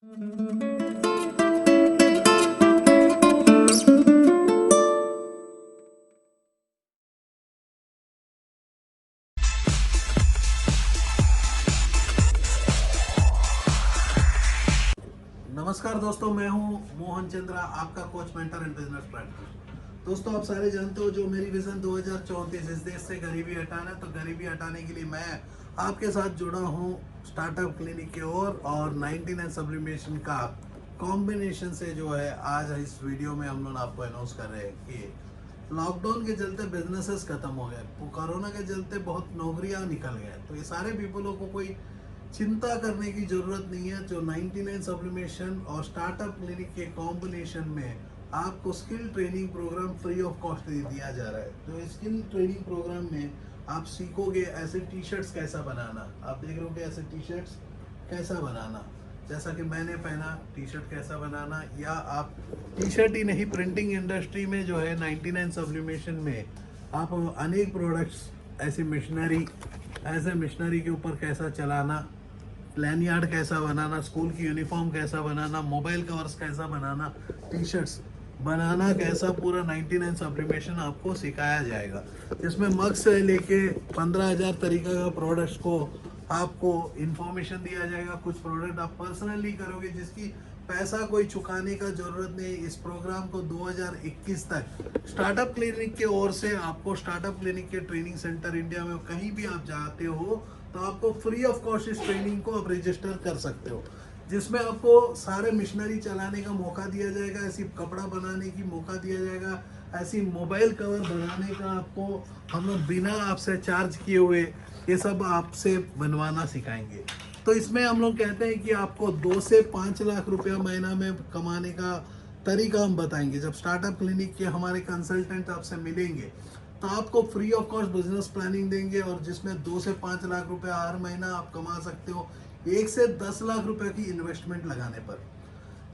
नमस्कार दोस्तों, मैं हूं मोहन चंद्रा, आपका coach, mentor and business partner. दोस्तों, आप सारे जानते हो जो मेरी विजन 2034 इस देश से गरीबी हटाना, तो गरीबी हटाने के लिए मैं आपके साथ जुड़ा हूं स्टार्टअप क्लिनिक की ओर और 99 सब्लिमेशन का कॉम्बिनेशन से जो है आज इस वीडियो में हम लोग आपको अनाउंस कर रहे हैं कि लॉकडाउन के चलते बिजनेसेस खत्म हो गए, कोरोना के चलते बहुत नौकरियां निकल गए, तो ये सारे पीपलों को कोई चिंता करने की जरूरत नहीं है। जो 99 सब्लिमेशन और स्टार्टअप क्लिनिक के कॉम्बिनेशन में आपको skill training program free of cost दिया जा रहा है। तो स्किल ट्रेनिंग प्रोग्राम में आप सीखोगे ऐसे टी शर्ट्स कैसा बनाना, आप देख रहे हो कि ऐसे टी शर्ट्स कैसा बनाना, जैसा कि मैंने पहना टी शर्ट कैसा बनाना, या आप टी शर्ट ही नहीं, प्रिंटिंग इंडस्ट्री में जो है 99 सब्लिमेशन में आप अनेक प्रोडक्ट्स ऐसे मशीनरी के ऊपर कैसा चलाना, लैनियार्ड कैसा बनाना, स्कूल की यूनिफॉर्म कैसा बनाना, मोबाइल कवर्स कैसा बनाना, टी शर्ट्स बनाना कैसा, पूरा 99 सब्लिमेशन आपको सिखाया जाएगा। जिसमें मग से लेके 15,000 तरीका का प्रोडक्ट्स को आपको इंफॉर्मेशन दिया जाएगा। कुछ प्रोडक्ट आप पर्सनली करोगे जिसकी पैसा कोई चुकाने का जरूरत नहीं। इस प्रोग्राम को 2021 तक स्टार्टअप क्लिनिक के ओर से आपको स्टार्टअप क्लिनिक के ट्रेनिंग सेंटर इंडिया में कहीं भी आप जाते हो तो आपको फ्री ऑफ कॉस्ट इस ट्रेनिंग को आप रजिस्टर कर सकते हो, जिसमें आपको सारे मशीनरी चलाने का मौका दिया जाएगा, ऐसी कपड़ा बनाने की मौका दिया जाएगा, ऐसी मोबाइल कवर बनाने का आपको हम लोग बिना आपसे चार्ज किए हुए ये सब आपसे बनवाना सिखाएंगे। तो इसमें हम लोग कहते हैं कि आपको 2 से 5 लाख रुपया महीना में कमाने का तरीका हम बताएंगे। जब स्टार्टअप क्लिनिक के हमारे कंसल्टेंट आपसे मिलेंगे तो आपको free of cost business planning देंगे, और जिसमें 2 से 5 लाख रुपया हर महीना आप कमा सकते हो 1 से 10 लाख रुपए की इन्वेस्टमेंट लगाने पर।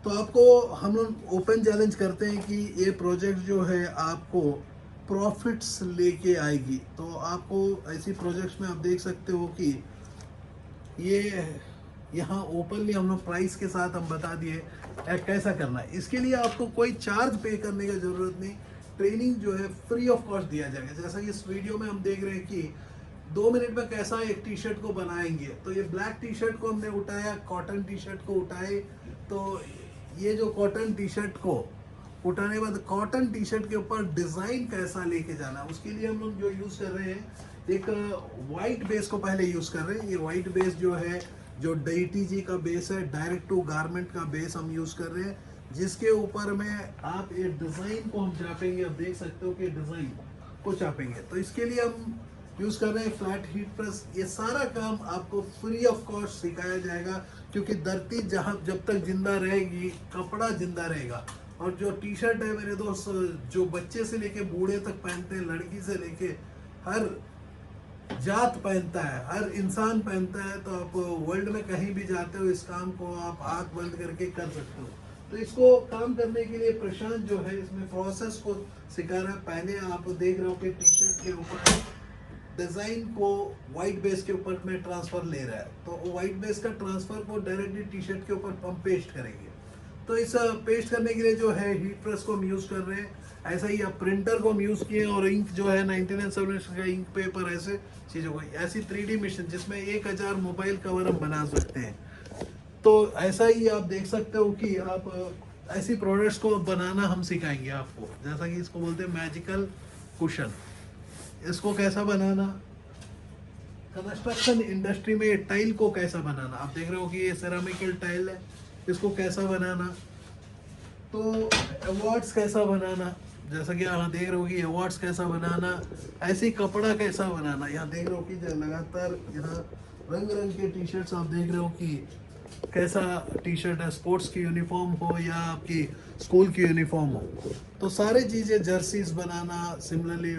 तो आपको हम लोग ओपन चैलेंज करते हैं कि ये प्रोजेक्ट जो है आपको प्रॉफिट्स लेके आएगी। तो आपको ऐसी प्रोजेक्ट्स में आप देख सकते हो कि ये यहाँ ओपनली हम लोग प्राइस के साथ हम बता दिए कैसा करना है। इसके लिए आपको कोई चार्ज पे करने की जरूरत नहीं, ट्रेनिंग जो है फ्री ऑफ कॉस्ट दिया जाएगा। जैसा कि इस वीडियो में हम देख रहे हैं कि 2 मिनट में कैसा एक टी शर्ट को बनाएंगे। तो ये ब्लैक टी शर्ट को हमने उठाया, कॉटन टी शर्ट को उठाए, तो ये जो कॉटन टी शर्ट को उठाने के बाद कॉटन टी शर्ट के ऊपर डिजाइन कैसा लेके जाना, उसके लिए हम लोग जो यूज कर रहे हैं एक वाइट बेस को पहले यूज कर रहे हैं। ये वाइट बेस जो है, जो DTG का बेस है, डायरेक्ट टू गारमेंट का बेस हम यूज कर रहे हैं, जिसके ऊपर में आप ये डिजाइन को हम चापेंगे। आप देख सकते हो कि डिजाइन को चापेंगे। तो इसके लिए हम यूज कर रहे हैं फ्लैट हीट प्रेस। ये सारा काम आपको फ्री ऑफ कॉस्ट सिखाया जाएगा, क्योंकि धरती जहाँ जब तक जिंदा रहेगी कपड़ा जिंदा रहेगा। और जो टी शर्ट है मेरे दोस्त, जो बच्चे से लेके बूढ़े तक पहनते हैं, लड़की से लेके हर जात पहनता है, हर इंसान पहनता है। तो आप वर्ल्ड में कहीं भी जाते हो इस काम को आप आंख बंद करके कर सकते हो। तो इसको काम करने के लिए प्रशांत जो है इसमें प्रोसेस को सिखा रहा है। पहले आप देख रहे हो कि टी शर्ट के ऊपर डिजाइन को व्हाइट बेस के ऊपर में ट्रांसफर ले रहा है, तो व्हाइट बेस का ट्रांसफर को डायरेक्टली टी शर्ट के ऊपर हम पेस्ट करेंगे। तो इस पेस्ट करने के लिए जो है हीट प्रेस को हम यूज कर रहे हैं। ऐसा ही आप प्रिंटर को हम यूज किए, और इंक जो है 99 सब्लिमेशन का इंक पेपर, ऐसे चीजों को, ऐसी 3D मशीन जिसमें 1000 मोबाइल कवर हम बना सकते हैं। तो ऐसा ही आप देख सकते हो कि आप ऐसी प्रोडक्ट्स को बनाना हम सिखाएंगे आपको। जैसा कि इसको बोलते हैं मैजिकल कुशन, इसको कैसा बनाना, कंस्ट्रक्शन इंडस्ट्री में टाइल को कैसा बनाना, आप देख रहे हो कि ये सेरामिकल टाइल है, इसको कैसा बनाना। तो अवार्ड्स कैसा बनाना, जैसा कि यहाँ देख रहे हो कि अवार्ड्स कैसा बनाना, ऐसी कपड़ा कैसा बनाना। यहाँ देख रहे हो कि लगातार यहाँ रंग रंग के टी शर्ट्स आप देख रहे हो कि कैसा टी शर्ट है, स्पोर्ट्स की यूनिफॉर्म हो या आपकी स्कूल की यूनिफॉर्म हो, तो सारी चीज़ें जर्सीज बनाना, सिमिलरली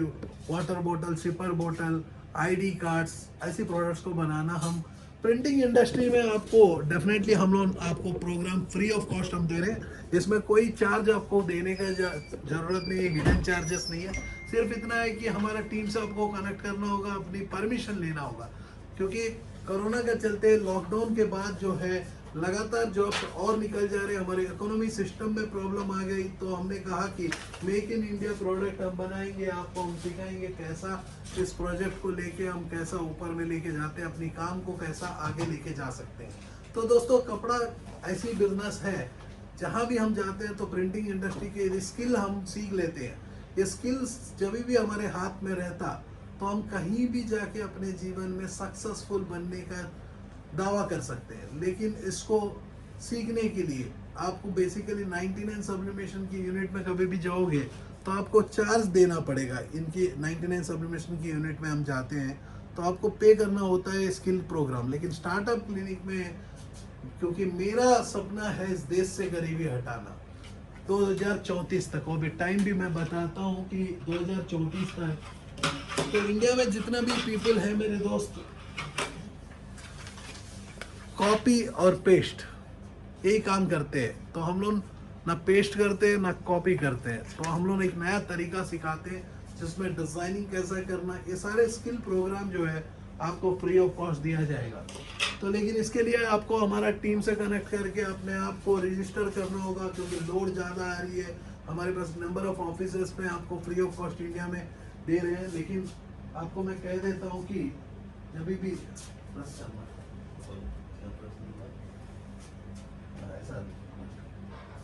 वाटर बोतल, सिपर बोतल, ID कार्ड्स, ऐसी प्रोडक्ट्स को बनाना हम प्रिंटिंग इंडस्ट्री में आपको डेफिनेटली हम लोग आपको प्रोग्राम फ्री ऑफ कॉस्ट हम दे रहे हैं। इसमें कोई चार्ज आपको देने का जरूरत नहीं है, हिडन चार्जेस नहीं है। सिर्फ इतना है कि हमारा टीम से आपको कनेक्ट करना होगा, अपनी परमिशन लेना होगा, क्योंकि कोरोना के चलते लॉकडाउन के बाद जो है लगातार जॉब्स और निकल जा रहे, हमारे इकोनॉमी सिस्टम में प्रॉब्लम आ गई, तो हमने कहा कि मेक इन इंडिया प्रोडक्ट हम बनाएंगे, आपको हम सिखाएंगे कैसा इस प्रोजेक्ट को लेके हम कैसा ऊपर में लेके जाते हैं, अपनी काम को कैसा आगे लेके जा सकते हैं। तो दोस्तों कपड़ा ऐसी बिजनेस है जहाँ भी हम जाते हैं तो प्रिंटिंग इंडस्ट्री के स्किल हम सीख लेते हैं। ये स्किल्स जब भी हमारे हाथ में रहता तो हम कहीं भी जाके अपने जीवन में सक्सेसफुल बनने का दावा कर सकते हैं। लेकिन इसको सीखने के लिए आपको बेसिकली 99 सब्लिमेशन की यूनिट में कभी भी जाओगे तो आपको चार्ज देना पड़ेगा। इनकी 99 सब्लिमेशन की यूनिट में हम जाते हैं तो आपको पे करना होता है स्किल प्रोग्राम। लेकिन स्टार्टअप क्लिनिक में, क्योंकि मेरा सपना है इस देश से गरीबी हटाना 2034 तक, वो भी टाइम भी मैं बताता हूँ कि 2034 तक तो इंडिया में जितना भी पीपल है मेरे दोस्त, कॉपी और पेस्ट यही काम करते हैं। तो हम लोग ना पेस्ट करते हैं ना कॉपी करते हैं, तो हम लोग एक नया तरीका सिखाते हैं जिसमें डिजाइनिंग कैसा करना, ये सारे स्किल प्रोग्राम जो है आपको फ्री ऑफ कॉस्ट दिया जाएगा। तो लेकिन इसके लिए आपको हमारा टीम से कनेक्ट करके अपने आप को रजिस्टर करना होगा, क्योंकि लोड ज़्यादा आ रही है। हमारे पास नंबर ऑफ ऑफिसर्स में आपको फ्री ऑफ कॉस्ट इंडिया में दे रहे हैं। लेकिन आपको मैं कह देता हूँ कि जब भी ऐसा,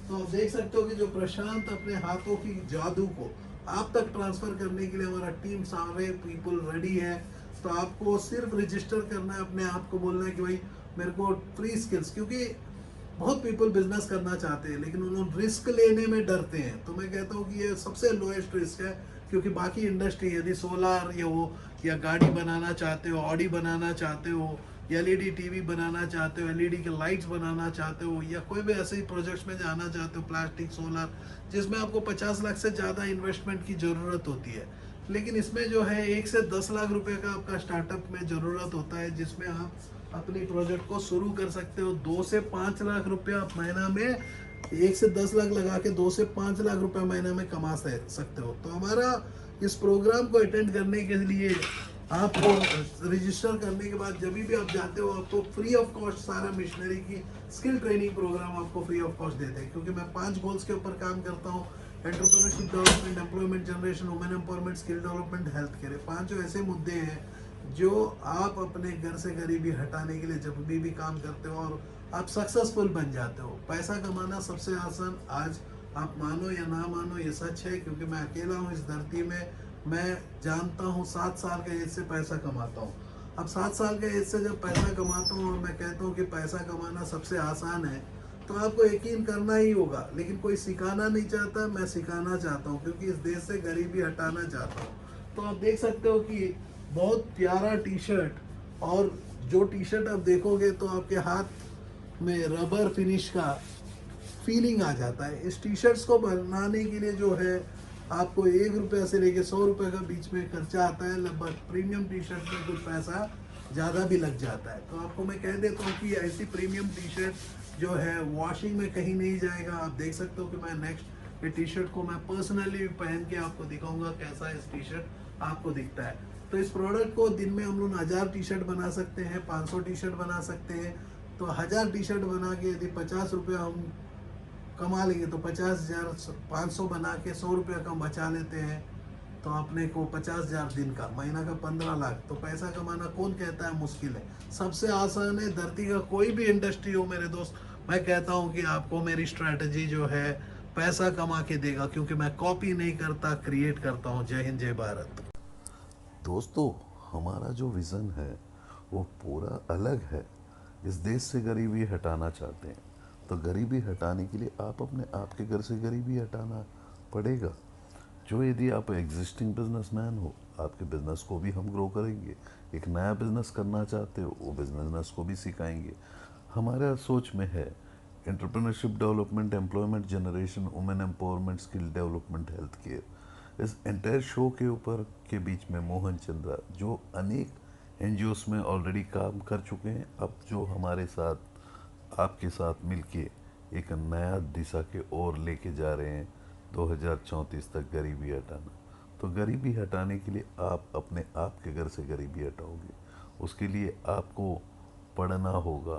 तो आप देख सकते हो कि जो प्रशांत अपने हाथों की जादू को आप तक ट्रांसफर करने के लिए हमारा टीम सारे पीपल रेडी है। तो आपको सिर्फ रजिस्टर करना है, अपने आप को बोलना है कि भाई मेरे को फ्री स्किल्स, क्योंकि बहुत पीपल बिजनेस करना चाहते हैं लेकिन उन्होंने रिस्क लेने में डरते हैं। तो मैं कहता हूँ कि ये सबसे लोएस्ट रिस्क है, क्योंकि बाकी इंडस्ट्री यदि सोलार या गाड़ी बनाना चाहते हो, ऑडी बनाना चाहते हो, एलईडी टीवी बनाना चाहते हो, एलईडी के लाइट्स बनाना चाहते हो, या कोई भी ऐसे ही प्रोजेक्ट्स में जाना चाहते हो, प्लास्टिक सोलर, जिसमें आपको 50 लाख से ज़्यादा इन्वेस्टमेंट की ज़रूरत होती है। लेकिन इसमें जो है 1 से 10 लाख रुपए का आपका स्टार्टअप में ज़रूरत होता है, जिसमें आप अपनी प्रोजेक्ट को शुरू कर सकते हो। 2 से 5 लाख रुपए आप महीना में, 1 से 10 लाख लगा के 2 से 5 लाख रुपए महीना में कमा सकते हो। तो हमारा इस प्रोग्राम को अटेंड करने के लिए आपको रजिस्टर करने के बाद जब भी आप जाते हो आपको फ्री ऑफ कॉस्ट सारा मिशनरी की स्किल ट्रेनिंग प्रोग्राम आपको फ्री ऑफ कॉस्ट देते हैं। क्योंकि मैं 5 गोल्स के ऊपर काम करता हूँ: entrepreneurship development, employment generation, women empowerment, skill development, health care. 5 ऐसे मुद्दे हैं जो आप अपने घर से गरीबी हटाने के लिए जब भी काम करते हो और आप सक्सेसफुल बन जाते हो। पैसा कमाना सबसे आसान, आज आप मानो या ना मानो ये सच है, क्योंकि मैं अकेला हूँ इस धरती में। मैं जानता हूँ 7 साल के एज से पैसा कमाता हूँ। अब 7 साल के एज से जब पैसा कमाता हूँ और मैं कहता हूँ कि पैसा कमाना सबसे आसान है, तो आपको यकीन करना ही होगा। लेकिन कोई सिखाना नहीं चाहता, मैं सिखाना चाहता हूँ, क्योंकि इस देश से गरीबी हटाना चाहता हूँ। तो आप देख सकते हो कि बहुत प्यारा टी शर्ट, और जो टी शर्ट आप देखोगे तो आपके हाथ में रबर फिनिश का फीलिंग आ जाता है। इस टी शर्ट्स को बनाने के लिए जो है आपको 1 रुपये से लेके 100 रुपये का बीच में खर्चा आता है लगभग। प्रीमियम टी शर्ट में कुछ पैसा ज़्यादा भी लग जाता है। तो आपको मैं कह देता हूँ कि ऐसी प्रीमियम टी शर्ट जो है वॉशिंग में कहीं नहीं जाएगा। आप देख सकते हो कि मैं नेक्स्ट ये टी शर्ट को मैं पर्सनली पहन के आपको दिखाऊंगा कैसा इस टी शर्ट आपको दिखता है। तो इस प्रोडक्ट को दिन में हम लोग 1000 टी शर्ट बना सकते हैं, 500 टी शर्ट बना सकते हैं। तो 1000 टी शर्ट बना के यदि 50 रुपये हम कमा लेंगे तो 50,000, 500 बना के 100 रुपये का बचा लेते हैं, तो अपने को 50,000 दिन का, महीना का 15 लाख। तो पैसा कमाना कौन कहता है मुश्किल है? सबसे आसान है। धरती का कोई भी इंडस्ट्री हो मेरे दोस्त, मैं कहता हूँ कि आपको मेरी स्ट्रैटेजी जो है पैसा कमा के देगा, क्योंकि मैं कॉपी नहीं करता, क्रिएट करता हूँ। जय हिंद, जय भारत। दोस्तों, हमारा जो विज़न है वो पूरा अलग है। इस देश से गरीबी हटाना चाहते हैं, तो गरीबी हटाने के लिए आप अपने आप के घर से गरीबी हटाना पड़ेगा। जो यदि आप एग्जिस्टिंग बिजनेसमैन हो, आपके बिजनेस को भी हम ग्रो करेंगे। एक नया बिजनेस करना चाहते हो, वो बिजनेस को भी सिखाएंगे। हमारा सोच में है entrepreneurship development, employment generation, women empowerment, skill development, health care. इस एंटायर शो के ऊपर के बीच में मोहन चंद्रा, जो अनेक एनजीओस में ऑलरेडी काम कर चुके हैं, अब जो हमारे साथ, आपके साथ मिलके एक नया दिशा के ओर लेके जा रहे हैं 2034 तक गरीबी हटाना। तो गरीबी हटाने के लिए आप अपने आप के घर से गरीबी हटाओगे। उसके लिए आपको पढ़ना होगा,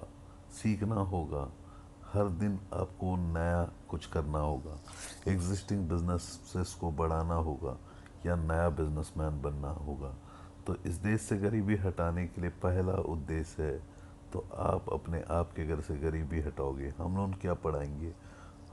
सीखना होगा, हर दिन आपको नया कुछ करना होगा, एग्जिस्टिंग बिजनेसेस को बढ़ाना होगा या नया बिजनेसमैन बनना होगा। तो इस देश से गरीबी हटाने के लिए पहला उद्देश्य है, तो आप अपने आप के घर से गरीबी हटाओगे। हम लोग क्या पढ़ाएंगे?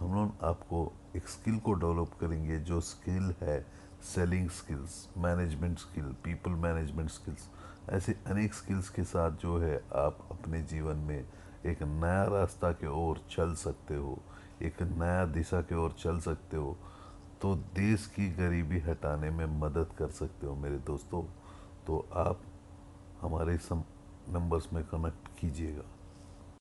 हम लोग आपको एक स्किल को डेवलप करेंगे, जो स्किल है selling skills, management skill, people management skills. ऐसे अनेक स्किल्स के साथ जो है आप अपने जीवन में एक नया रास्ता के ओर चल सकते हो, एक नया दिशा के ओर चल सकते हो, तो देश की गरीबी हटाने में मदद कर सकते हो मेरे दोस्तों। तो आप हमारे सम नंबर्स में कनेक्ट कीजिएगा।